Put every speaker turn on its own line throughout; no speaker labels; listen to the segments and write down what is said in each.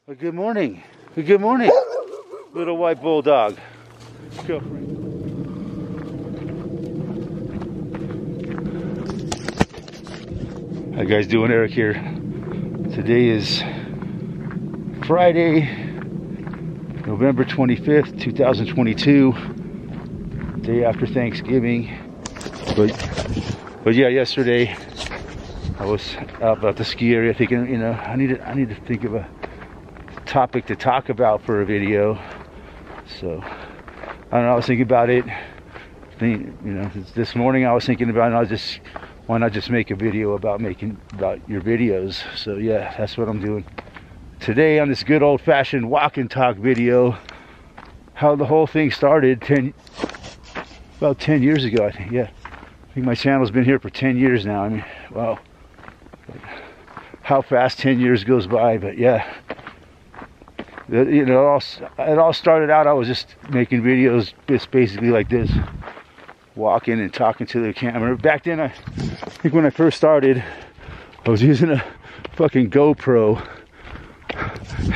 Well, good morning. Good morning, little white bulldog. Go. How you guys doing? Eric here. Today is Friday, November 25th, 2022. Day after Thanksgiving. But yeah, yesterday I was out about the ski area thinking, you know, I need to think of a topic to talk about for a video. So I don't know, I was thinking about it. This morning I was thinking about it, why not just make a video about your videos. So yeah, that's what I'm doing today on this good old-fashioned walk and talk video. How the whole thing started about 10 years ago, I think. Yeah, I think my channel's been here for 10 years now. I mean, wow, how fast 10 years goes by. But yeah, you know, it all started out, I was just making videos just basically like this, walking and talking to the camera. Back then, I think when I first started, I was using a fucking GoPro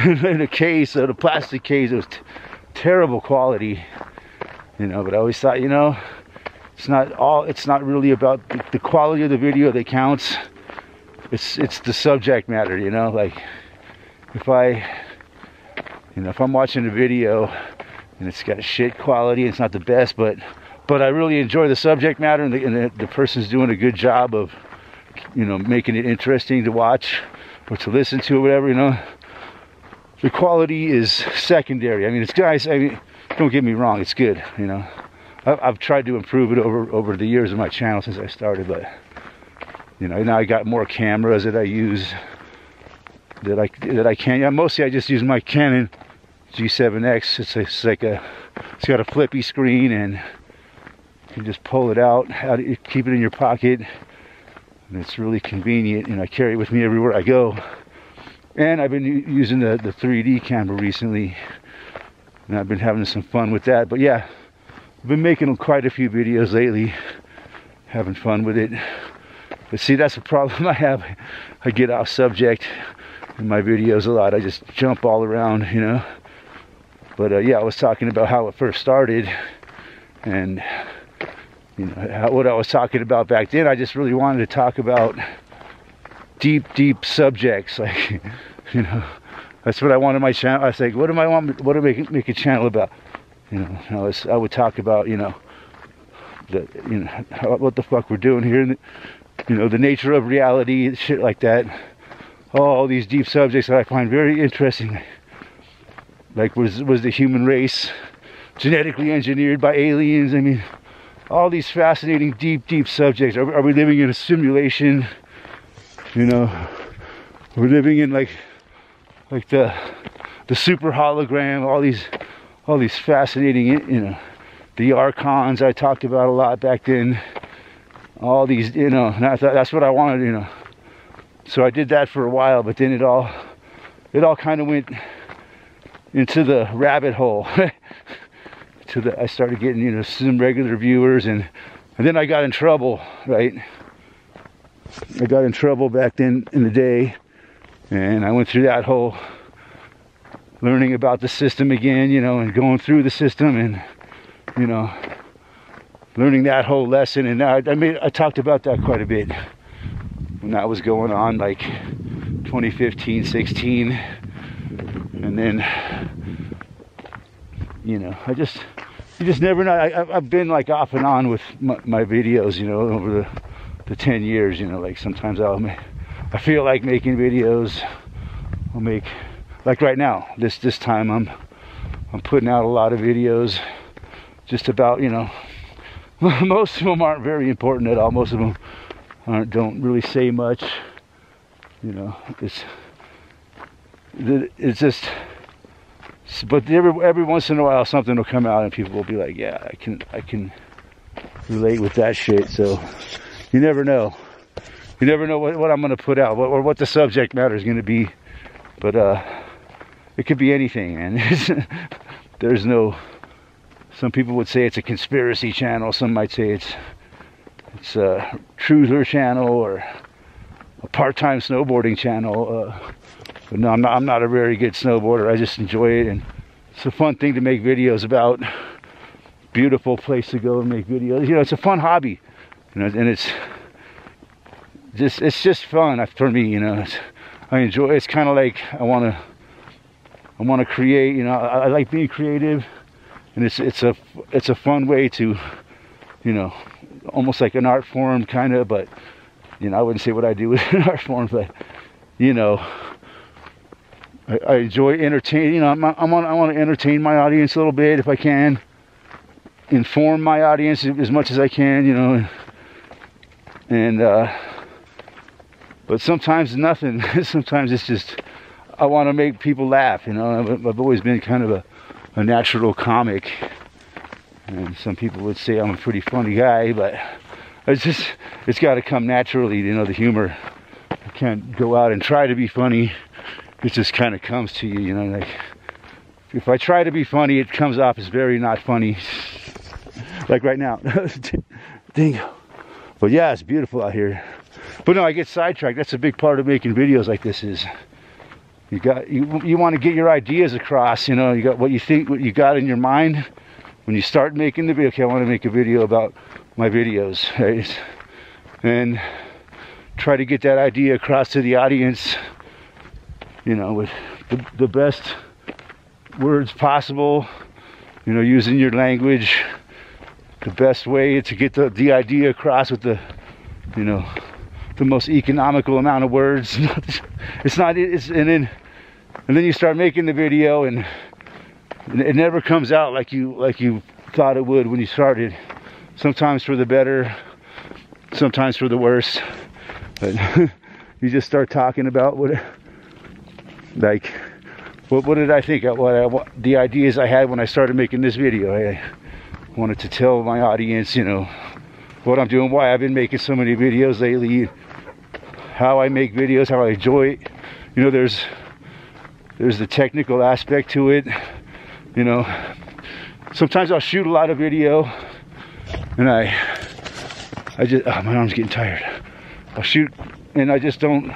in a case, a plastic case. It was terrible quality, you know, but I always thought, you know, it's not really about the quality of the video that counts. It's the subject matter, you know. Like if I'm watching a video and it's got shit quality, it's not the best, but I really enjoy the subject matter, and the person's doing a good job of, you know, making it interesting to watch or to listen to or whatever, you know. The quality is secondary. I mean, it's nice. I mean, don't get me wrong, it's good, you know. I've tried to improve it over the years of my channel since I started, but you know, now I got more cameras that I use that I can. Yeah, mostly I just use my Canon G7X. It's got a flippy screen, and you can just pull it out, keep it in your pocket, and it's really convenient. And I carry it with me everywhere I go. And I've been using the 3D camera recently, and I've been having some fun with that. But yeah, I've been making quite a few videos lately, having fun with it. But see, that's the problem I have. I get off subject in my videos a lot. I just jump all around, you know. But yeah, I was talking about how it first started, and you know, what I was talking about back then. I just really wanted to talk about deep subjects, like, you know, that's what I wanted my channel. I was like, what do I make a channel about? You know, I would talk about, you know, what the fuck we're doing here, and, you know, the nature of reality, shit like that. All these deep subjects that I find very interesting. Like, was the human race genetically engineered by aliens? I mean, all these fascinating deep subjects. Are we living in a simulation? You know, we're living in like the super hologram. All these fascinating, you know, the archons I talked about a lot back then. All these, you know, and I thought that's what I wanted, you know. So I did that for a while, but then it all kind of went into the rabbit hole. I started getting, you know, some regular viewers, and then I got in trouble, right? I got in trouble back then in the day, and I went through that whole learning about the system again, you know, and going through the system, and, you know, learning that whole lesson. And I talked about that quite a bit when that was going on, like 2015, 16, and then, you know, you just never know. I've been like off and on with my videos, you know, over the 10 years, you know. Like sometimes I feel like making videos. I'll make, like right now, this time I'm putting out a lot of videos just about, you know, most of them aren't very important at all. Most of them don't really say much, you know. It's just, but every once in a while something will come out and people will be like, yeah, I can relate with that shit. So you never know. You never know what I'm going to put out, or what the subject matter is going to be. But it could be anything, man. There's no. Some people would say it's a conspiracy channel. Some might say it's a truther channel, or a part-time snowboarding channel. But no, I'm not a very good snowboarder. I just enjoy it, and it's a fun thing to make videos about. Beautiful place to go and make videos. You know, it's a fun hobby, you know, and it's just fun for me. You know, I enjoy. It's kind of like I want to create. You know, I like being creative, and it's a fun way to, you know, almost like an art form kind of. But you know, I wouldn't say what I do with an art form, but you know, I enjoy entertaining. You know, I want to entertain my audience a little bit if I can. Inform my audience as much as I can, you know, and but sometimes nothing. Sometimes it's just I want to make people laugh, you know. I've always been kind of a natural comic, and some people would say I'm a pretty funny guy, but it's got to come naturally, you know, the humor. I can't go out and try to be funny. It just kind of comes to you, you know, like if I try to be funny, it comes off as very not funny. Like right now. Dingo. But yeah, it's beautiful out here. But no, I get sidetracked. That's a big part of making videos like this is you want to get your ideas across, you know, you got what you think, what you got in your mind when you start making the video. Okay, I want to make a video about my videos, right? And try to get that idea across to the audience, you know, with the best words possible, you know, using your language the best way to get the idea across with the, you know, the most economical amount of words. And then you start making the video, and it never comes out like you thought it would when you started. Sometimes for the better, sometimes for the worse. But you just start talking about what did I think? The ideas I had when I started making this video. I wanted to tell my audience, you know, what I'm doing, why I've been making so many videos lately, how I make videos, how I enjoy it. You know, there's the technical aspect to it. You know, sometimes I'll shoot a lot of video, and I just, my arm's getting tired. I'll shoot, and I just don't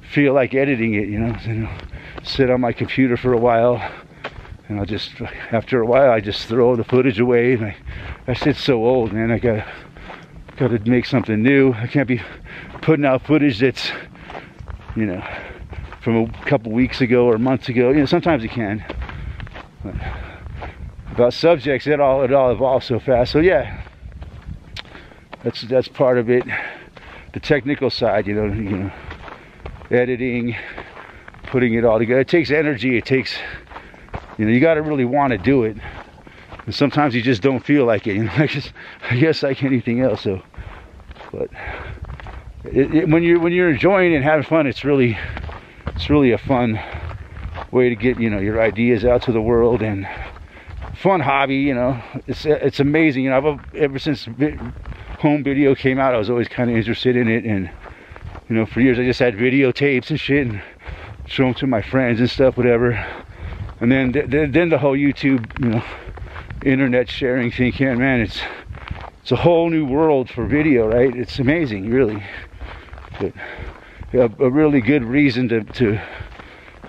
feel like editing it. You know, sit on my computer for a while. And I'll just, after a while, I just throw the footage away. And that shit's so old, man. I gotta make something new. I can't be putting out footage that's, you know, from a couple weeks ago or months ago. You know, sometimes you can. But about subjects, it all evolves so fast. So yeah, that's part of it. The technical side, you know, editing, putting it all together. It takes energy. It takes, you know, you got to really want to do it, and sometimes you just don't feel like it. You know, I guess like anything else. So, but when you're enjoying it and having fun, it's really a fun way to get, you know, your ideas out to the world, and fun hobby. You know, it's amazing. You know, ever since home video came out, I was always kind of interested in it, and you know, for years I just had videotapes and shit and show them to my friends and stuff, whatever. And then the whole YouTube, you know, internet sharing thing came, man, it's a whole new world for video, right? It's amazing, really. But a really good reason to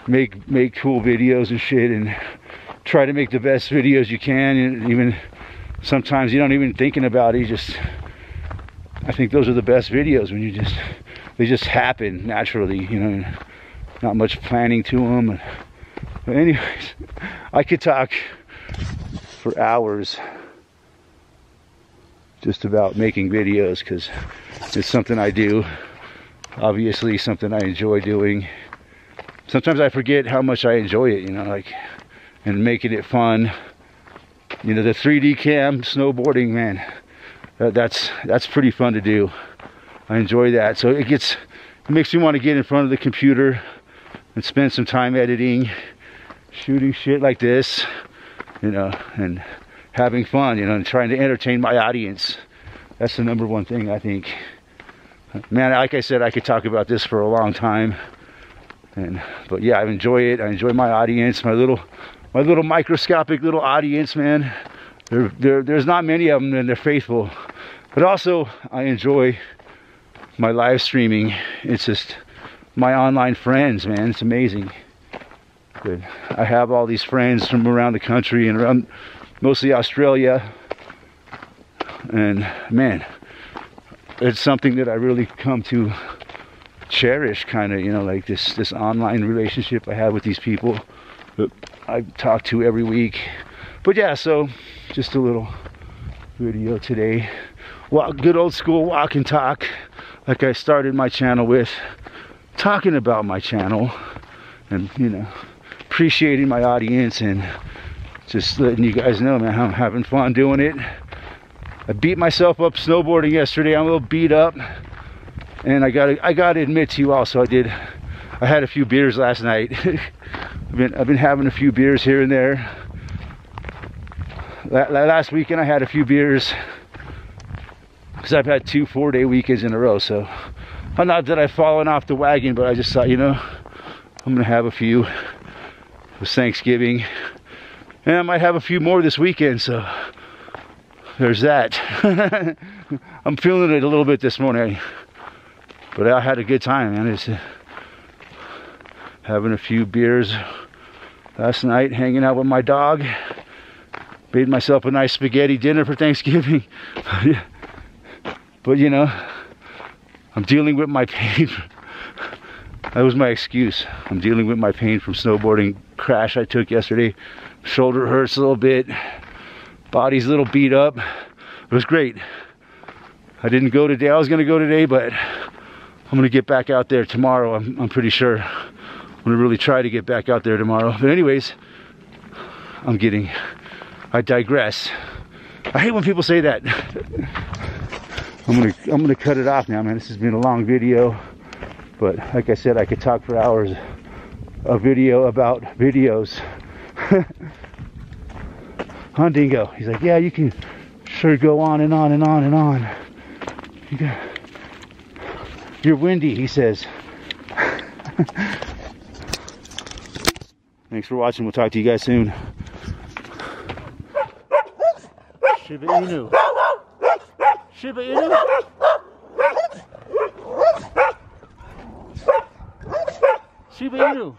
make cool videos and shit, and try to make the best videos you can. And even sometimes you don't even thinking about it. You just, I think those are the best videos when they just happen naturally, you know, not much planning to them. But anyways, I could talk for hours just about making videos, because it's something I do. Obviously something I enjoy doing. Sometimes I forget how much I enjoy it, you know, like, and making it fun. You know, the 3D cam snowboarding, man, that's pretty fun to do. I enjoy that. So it makes me want to get in front of the computer and spend some time editing, shooting shit like this, you know, and having fun, you know, and trying to entertain my audience. That's the number one thing, I think. Man, like I said, I could talk about this for a long time. But yeah, I enjoy it. I enjoy my audience, my little microscopic little audience, man. There's not many of them, and they're faithful. But also, I enjoy my live streaming. It's just my online friends, man. It's amazing. But I have all these friends from around the country and around mostly Australia. And man, it's something that I really come to cherish, kind of, you know, like this online relationship I have with these people that I talk to every week. But yeah, so just a little video today. Well, good old school walk and talk, like I started my channel with, talking about my channel and, you know, appreciating my audience and just letting you guys know, man, I'm having fun doing it. I beat myself up snowboarding yesterday. I'm a little beat up, and I gotta admit to you also, I had a few beers last night. I've been having a few beers here and there. Last weekend I had a few beers because I've had 2 4-day weekends in a row. So not that I've fallen off the wagon, but I just thought, you know, I'm gonna have a few. It was Thanksgiving, and I might have a few more this weekend. So there's that. I'm feeling it a little bit this morning, but I had a good time, man. Just having a few beers last night, hanging out with my dog. Made myself a nice spaghetti dinner for Thanksgiving. But you know, I'm dealing with my pain. That was my excuse. I'm dealing with my pain from snowboarding crash I took yesterday. Shoulder hurts a little bit. Body's a little beat up. It was great. I didn't go today. I was going to go today, but I'm going to get back out there tomorrow. I'm pretty sure. I'm going to really try to get back out there tomorrow. But anyways, I digress. I hate when people say that. I'm gonna cut it off now, man. This has been a long video, but like I said, I could talk for hours. A video about videos. Hundingo, he's like, yeah, you can sure go on and on and on and on. You're windy, he says. Thanks for watching. We'll talk to you guys soon. Shiba Inu. Shiba Inu. Shiba Inu.